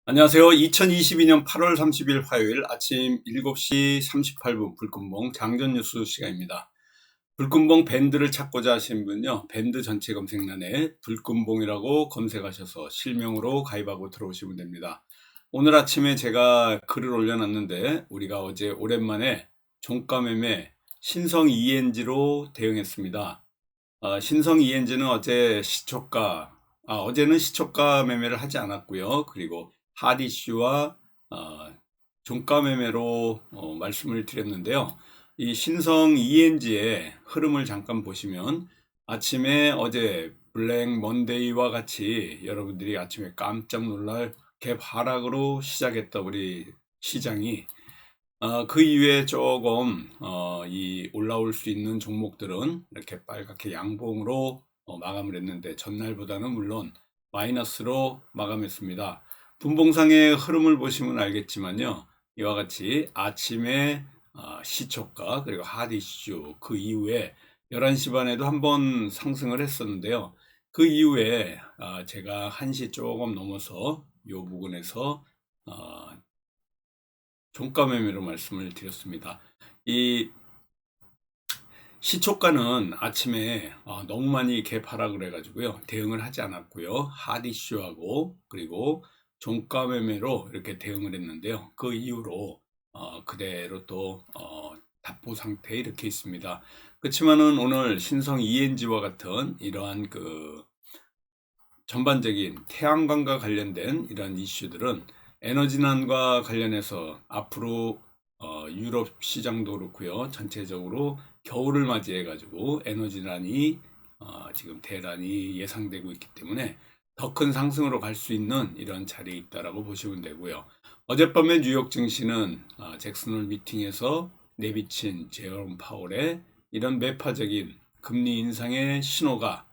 안녕하세요. 2022년 8월 30일 화요일 아침 7시 38분 불금봉 장전 뉴스 시간입니다. 불금봉 밴드를 찾고자 하시는 분요, 밴드 전체 검색란에 불금봉이라고 검색하셔서 실명으로 가입하고 들어오시면 됩니다. 오늘 아침에 제가 글을 올려놨는데, 우리가 어제 오랜만에 종가 매매 신성 ENG로 대응했습니다. 신성 ENG는 어제는 시초가 매매를 하지 않았고요. 그리고 핫 이슈와 종가 매매로 말씀을 드렸는데요. 이 신성 ENG의 흐름을 잠깐 보시면, 아침에 어제 블랙 먼데이와 같이 여러분들이 아침에 깜짝 놀랄 갭 하락으로 시작했던 우리 시장이, 그 이후에 조금 이 올라올 수 있는 종목들은 이렇게 빨갛게 양봉으로 마감을 했는데, 전날보다는 물론 마이너스로 마감했습니다. 분봉상의 흐름을 보시면 알겠지만요, 이와 같이 아침에 시초가 그리고 핫 이슈, 그 이후에 11시 반에도 한번 상승을 했었는데요. 그 이후에 제가 1시 조금 넘어서 이 부분에서 종가 매매로 말씀을 드렸습니다. 이 시초가는 아침에 너무 많이 갭 하락을 해가지고요, 대응을 하지 않았고요. 핫 이슈하고 그리고 종가 매매로 이렇게 대응을 했는데요. 그 이후로 그대로 또 답보 상태에 이렇게 있습니다. 그렇지만은 오늘 신성 ENG와 같은 이러한 그 전반적인 태양광과 관련된 이러한 이슈들은 에너지난과 관련해서 앞으로 유럽 시장도 그렇고요, 전체적으로 겨울을 맞이해 가지고 에너지난이 지금 대란이 예상되고 있기 때문에 더 큰 상승으로 갈 수 있는 이런 자리에 있다라고 보시면 되고요. 어젯밤에 뉴욕 증시는 잭슨홀 미팅에서 내비친 제롬 파월의 이런 매파적인 금리 인상의 신호가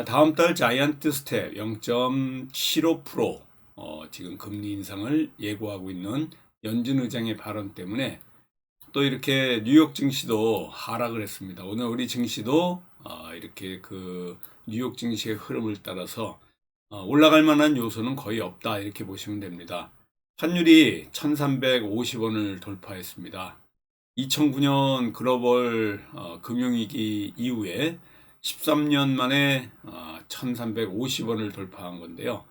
다음 달 자이언트 스텝 0.75% 지금 금리 인상을 예고하고 있는 연준 의장의 발언 때문에 또 이렇게 뉴욕 증시도 하락을 했습니다. 오늘 우리 증시도 이렇게 그 뉴욕 증시의 흐름을 따라서 올라갈 만한 요소는 거의 없다, 이렇게 보시면 됩니다. 환율이 1350원을 돌파했습니다. 2009년 글로벌 금융위기 이후에 13년 만에 1350원을 돌파한 건데요.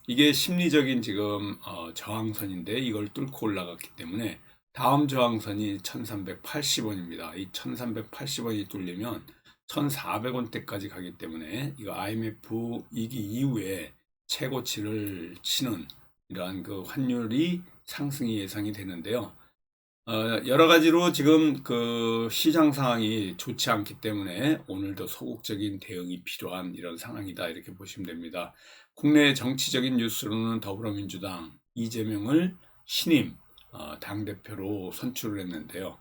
이게 심리적인 지금 저항선인데, 이걸 뚫고 올라갔기 때문에 다음 저항선이 1380원입니다. 이 1380원이 뚫리면 1400원대까지 가기 때문에 이거 IMF 위기 이후에 최고치를 치는 이러한 그 환율이 상승이 예상이 되는데요. 여러 가지로 지금 그 시장 상황이 좋지 않기 때문에 오늘도 소극적인 대응이 필요한 이런 상황이다, 이렇게 보시면 됩니다. 국내 정치적인 뉴스로는 더불어민주당 이재명을 신임 당대표로 선출을 했는데요.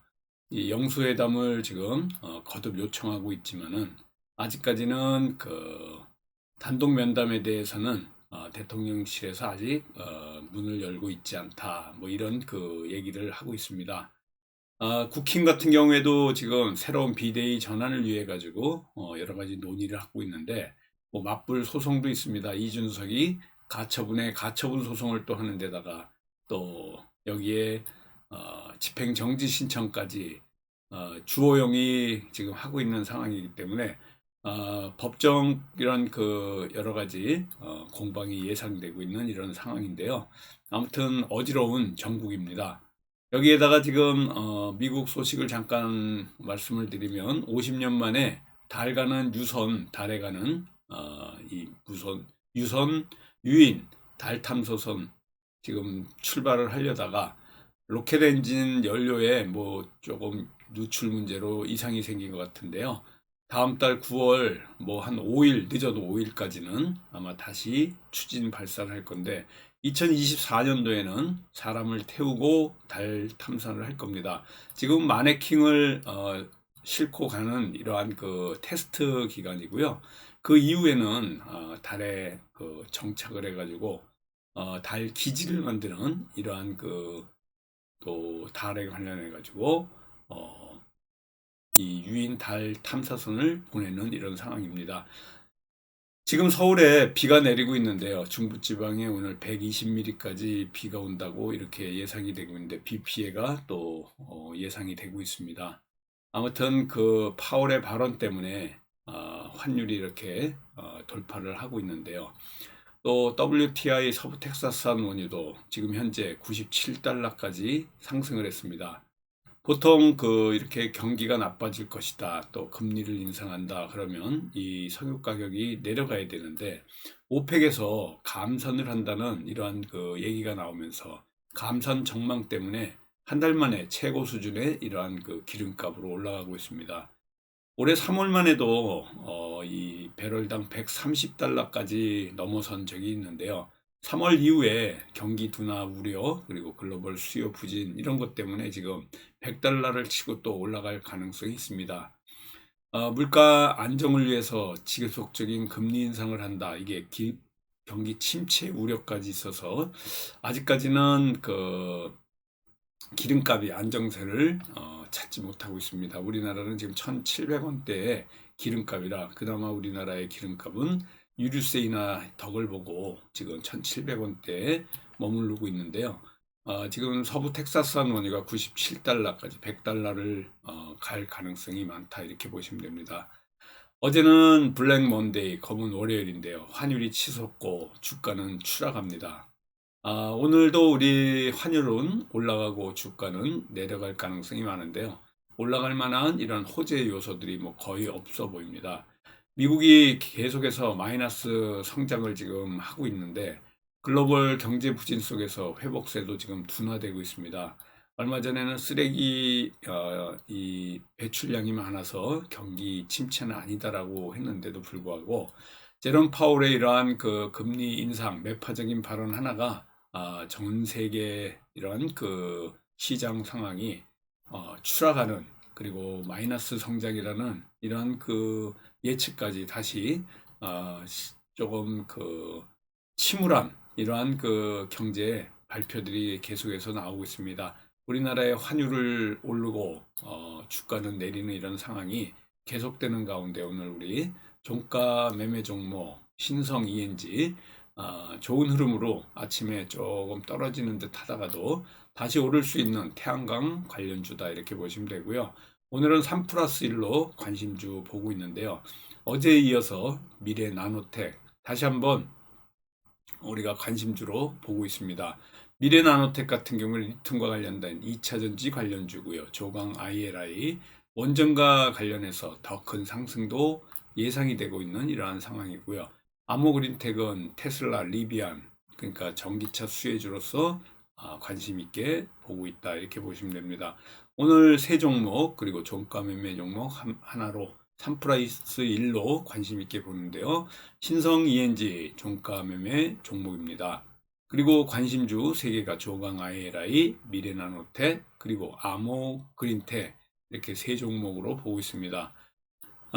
이 영수회담을 지금 거듭 요청하고 있지만은, 아직까지는 그 단독 면담에 대해서는 대통령실에서 아직 문을 열고 있지 않다, 뭐 이런 그 얘기를 하고 있습니다. 국힘 같은 경우에도 지금 새로운 비대위 전환을 위해 가지고 여러 가지 논의를 하고 있는데, 뭐 맞불 소송도 있습니다. 이준석이 가처분 소송을 또 하는 데다가 또 여기에 집행정지 신청까지 주호영이 지금 하고 있는 상황이기 때문에 법정 이런 그 여러 가지 공방이 예상되고 있는 이런 상황인데요. 아무튼 어지러운 정국입니다. 여기에다가 지금 미국 소식을 잠깐 말씀을 드리면, 50년 만에 달에 가는 이 유선 유인 달 탐사선 지금 출발을 하려다가 로켓 엔진 연료에 뭐 조금 누출 문제로 이상이 생긴 것 같은데요. 다음 달 9월 뭐 한 5일, 늦어도 5일까지는 아마 다시 추진 발사를 할 건데, 2024년도에는 사람을 태우고 달 탐사를 할 겁니다. 지금 마네킹을 싣고 가는 이러한 그 테스트 기간이고요. 그 이후에는 달에 그 정착을 해가지고 달 기지를 만드는 이러한 그 또 달에 관련해 가지고 이 유인 달 탐사선을 보내는 이런 상황입니다. 지금 서울에 비가 내리고 있는데요. 중부지방에 오늘 120mm까지 비가 온다고 이렇게 예상이 되고 있는데 비 피해가 또 예상이 되고 있습니다. 아무튼 그 파월의 발언 때문에 환율이 이렇게 돌파를 하고 있는데요. 또 WTI 서부 텍사스산 원유도 지금 현재 97달러까지 상승을 했습니다. 보통 이렇게 경기가 나빠질 것이다, 또 금리를 인상한다 그러면 이 석유 가격이 내려가야 되는데 오펙에서 감산을 한다는 이러한 얘기가 나오면서 감산 전망 때문에 한 달 만에 최고 수준의 이러한 기름값으로 올라가고 있습니다. 올해 3월만 해도 이 배럴당 130달러까지 넘어선 적이 있는데요. 3월 이후에 경기 둔화 우려 그리고 글로벌 수요 부진 이런 것 때문에 지금 100달러를 치고 또 올라갈 가능성이 있습니다. 물가 안정을 위해서 지속적인 금리 인상을 한다. 이게 경기 침체 우려까지 있어서 아직까지는 기름값이 안정세를 찾지 못하고 있습니다. 우리나라는 지금 1,700원대의 기름값이라 그나마 우리나라의 기름값은 유류세이나 덕을 보고 지금 1,700원대에 머무르고 있는데요. 지금 서부 텍사스산 원유가 97달러까지 100달러를 갈 가능성이 많다 이렇게 보시면 됩니다. 어제는 블랙 먼데이 검은 월요일인데요. 환율이 치솟고 주가는 추락합니다. 오늘도 우리 환율은 올라가고 주가는 내려갈 가능성이 많은데요. 올라갈 만한 이런 호재 요소들이 뭐 거의 없어 보입니다. 미국이 계속해서 마이너스 성장을 지금 하고 있는데 글로벌 경제 부진 속에서 회복세도 지금 둔화되고 있습니다. 얼마 전에는 쓰레기 이 배출량이 많아서 경기 침체는 아니다라고 했는데도 불구하고 제롬 파월의 이러한 금리 인상 매파적인 발언 하나가 전 세계 이런 시장 상황이 추락하는 그리고 마이너스 성장이라는 이런 예측까지 다시 조금 침울한 이러한 경제 발표들이 계속해서 나오고 있습니다. 우리나라의 환율을 오르고 주가는 내리는 이런 상황이 계속되는 가운데 오늘 우리 종가 매매 종목 신성 ENG 좋은 흐름으로 아침에 조금 떨어지는 듯 하다가도 다시 오를 수 있는 태양광 관련주다 이렇게 보시면 되고요. 오늘은 3 플러스 1로 관심주 보고 있는데요. 어제에 이어서 미래 나노텍 다시 한번 우리가 관심주로 보고 있습니다. 미래 나노텍 같은 경우는 리튬과 관련된 2차전지 관련주고요. 조강 ILI 원전과 관련해서 더 큰 상승도 예상이 되고 있는 이러한 상황이고요. 아모그린텍은 테슬라, 리비안 그러니까 전기차 수혜주로서 관심 있게 보고 있다 이렇게 보시면 됩니다. 오늘 세 종목 그리고 종가 매매 종목 하나로 3 플러스 1로 관심 있게 보는데요. 신성 ENG 종가 매매 종목입니다. 그리고 관심주 3개가 조강 ILI, 미래나노텍, 그리고 아모그린텍 이렇게 세 종목으로 보고 있습니다.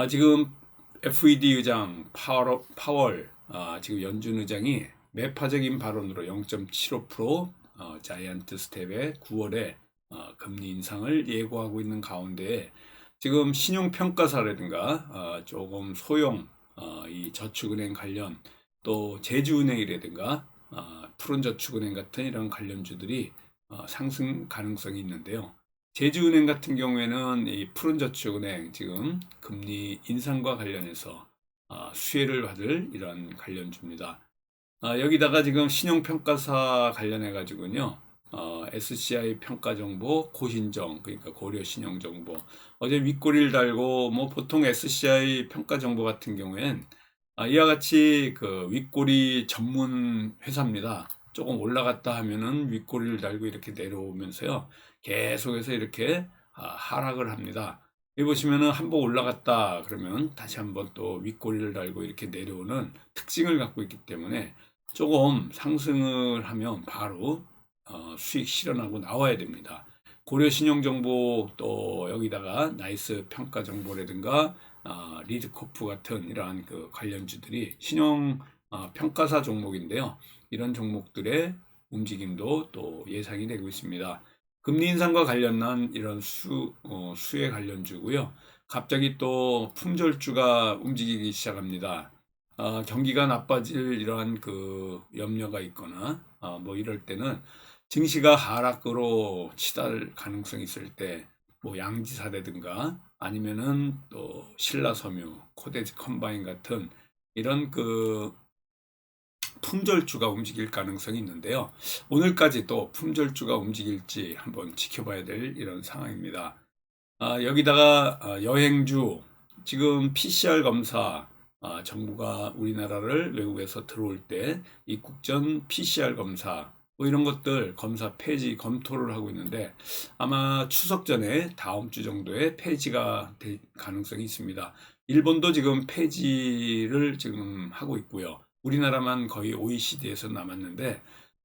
지금 FED 의장 파월 지금 연준 의장이 매파적인 발언으로 0.75% 자이언트 스텝의 9월에 금리 인상을 예고하고 있는 가운데 지금 신용평가사라든가 조금 소형 이 저축은행 관련 또 제주은행이라든가 푸른저축은행 같은 이런 관련주들이 상승 가능성이 있는데요. 제주은행 같은 경우에는 이 푸른저축은행 지금 금리 인상과 관련해서 수혜를 받을 이런 관련주입니다. 여기다가 지금 신용평가사 관련해 가지고는요. SCI 평가정보 고신정 그러니까 고려신용정보 어제 윗꼬리를 달고 뭐 보통 SCI 평가정보 같은 경우엔 이와 같이 윗꼬리 전문 회사입니다. 조금 올라갔다 하면은 윗꼬리를 달고 이렇게 내려오면서요. 계속해서 이렇게 하락을 합니다. 여기 보시면은 한번 올라갔다 그러면 다시 한번 또 윗꼬리를 달고 이렇게 내려오는 특징을 갖고 있기 때문에 조금 상승을 하면 바로 수익 실현하고 나와야 됩니다. 고려신용정보 또 여기다가 나이스 평가정보라든가 리드코프 같은 이러한 관련주들이 신용 평가사 종목인데요. 이런 종목들의 움직임도 또 예상이 되고 있습니다. 금리 인상과 관련한 이런 수혜 관련주고요. 갑자기 또 품절주가 움직이기 시작합니다. 경기가 나빠질 이러한 그 염려가 있거나 뭐 이럴 때는 증시가 하락으로 치달 가능성이 있을 때 뭐 양지사라든가 아니면은 또 신라섬유, 코데지 컴바인 같은 이런 그 품절주가 움직일 가능성이 있는데요. 오늘까지 또 품절주가 움직일지 한번 지켜봐야 될 이런 상황입니다. 여기다가 여행주, 지금 PCR 검사, 정부가 우리나라를 외국에서 들어올 때 입국 전 PCR 검사, 뭐 이런 것들 검사 폐지 검토를 하고 있는데 아마 추석 전에 다음 주 정도에 폐지가 될 가능성이 있습니다. 일본도 지금 폐지를 지금 하고 있고요. 우리나라만 거의 OECD에서 남았는데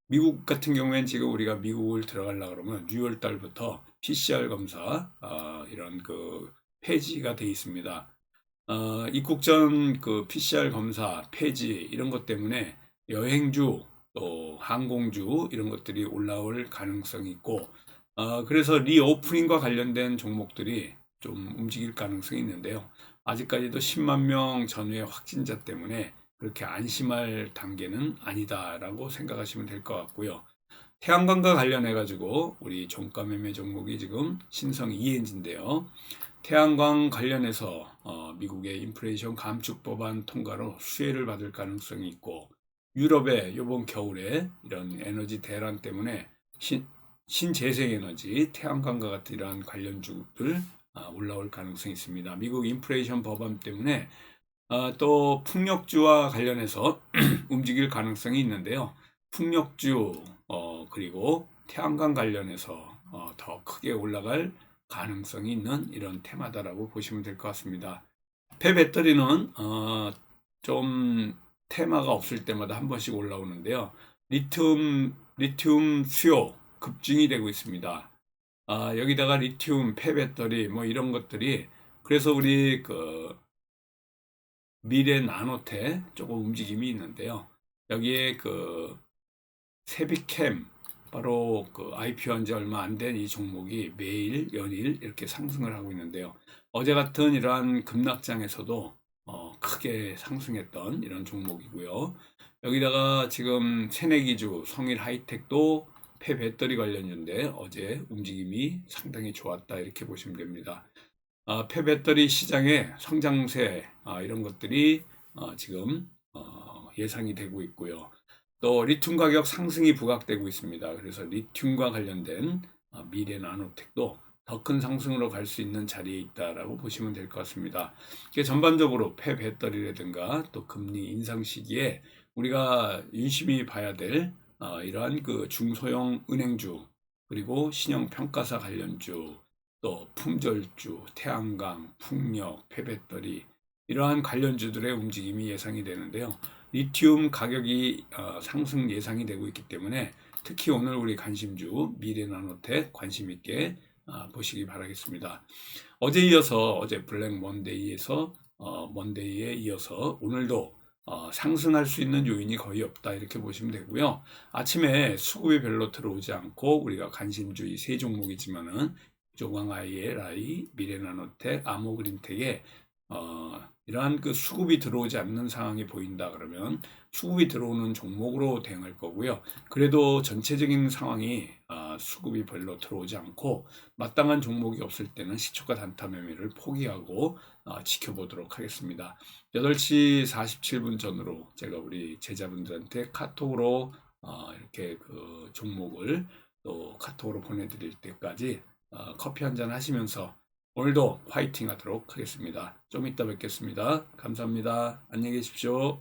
미국 같은 경우엔 지금 우리가 미국을 들어가려고 그러면 6월 달부터 PCR 검사 이런 그 폐지가 돼 있습니다. 입국 전 그 PCR 검사 폐지 이런 것 때문에 여행주 또 항공주 이런 것들이 올라올 가능성이 있고 그래서 리오프닝과 관련된 종목들이 좀 움직일 가능성이 있는데요. 아직까지도 10만 명 전후의 확진자 때문에 그렇게 안심할 단계는 아니다라고 생각하시면 될 것 같고요. 태양광과 관련해 가지고 우리 종가 매매 종목이 지금 신성 ENG인데요. 태양광 관련해서 미국의 인플레이션 감축 법안 통과로 수혜를 받을 가능성이 있고 유럽의 이번 겨울에 이런 에너지 대란 때문에 신재생에너지, 태양광과 같은 이러한 관련주들 올라올 가능성이 있습니다. 미국 인플레이션 법안 때문에 또 풍력주와 관련해서 움직일 가능성이 있는데요. 풍력주 그리고 태양광 관련해서 더 크게 올라갈 가능성이 있는 이런 테마다라고 보시면 될 것 같습니다. 폐배터리는 좀 테마가 없을 때마다 한 번씩 올라오는데요. 리튬 수요 급증이 되고 있습니다. 여기다가 리튬, 폐배터리 뭐 이런 것들이 그래서 우리 그 미래 나노테 조금 움직임이 있는데요. 여기에 그 세비캠 바로 그 IPO한 지 얼마 안 된 이 종목이 매일 연일 이렇게 상승을 하고 있는데요. 어제 같은 이러한 급락장에서도 크게 상승했던 이런 종목이고요. 여기다가 지금 새내기주 성일 하이텍도 폐배터리 관련주인데 어제 움직임이 상당히 좋았다 이렇게 보시면 됩니다. 폐배터리 시장의 성장세 이런 것들이 지금 예상이 되고 있고요. 또 리튬 가격 상승이 부각되고 있습니다. 그래서 리튬과 관련된 미래 나노텍도 더 큰 상승으로 갈 수 있는 자리에 있다라고 보시면 될 것 같습니다. 전반적으로 폐배터리라든가 또 금리 인상 시기에 우리가 유심히 봐야 될 이러한 그 중소형 은행주 그리고 신용평가사 관련주 또 품절주, 태양광, 풍력, 폐배터리 이러한 관련주들의 움직임이 예상이 되는데요. 리튬 가격이 상승 예상이 되고 있기 때문에 특히 오늘 우리 관심주 미래나노텍 관심 있게 보시기 바라겠습니다. 어제 블랙 먼데이에서 먼데이에 이어서 오늘도 상승할 수 있는 요인이 거의 없다 이렇게 보시면 되고요. 아침에 수급이 별로 들어오지 않고 우리가 관심주 이 세 종목이지만은 조광 ILI, 미래나노텍, 아모그린텍에 이러한 그 수급이 들어오지 않는 상황이 보인다 그러면 수급이 들어오는 종목으로 대응할 거고요. 그래도 전체적인 상황이 수급이 별로 들어오지 않고 마땅한 종목이 없을 때는 시초가 단타 매매를 포기하고 지켜보도록 하겠습니다. 8시 47분 전으로 제가 우리 제자분들한테 카톡으로 이렇게 그 종목을 또 카톡으로 보내드릴 때까지 커피 한잔 하시면서 오늘도 화이팅 하도록 하겠습니다. 좀 이따 뵙겠습니다. 감사합니다. 안녕히 계십시오.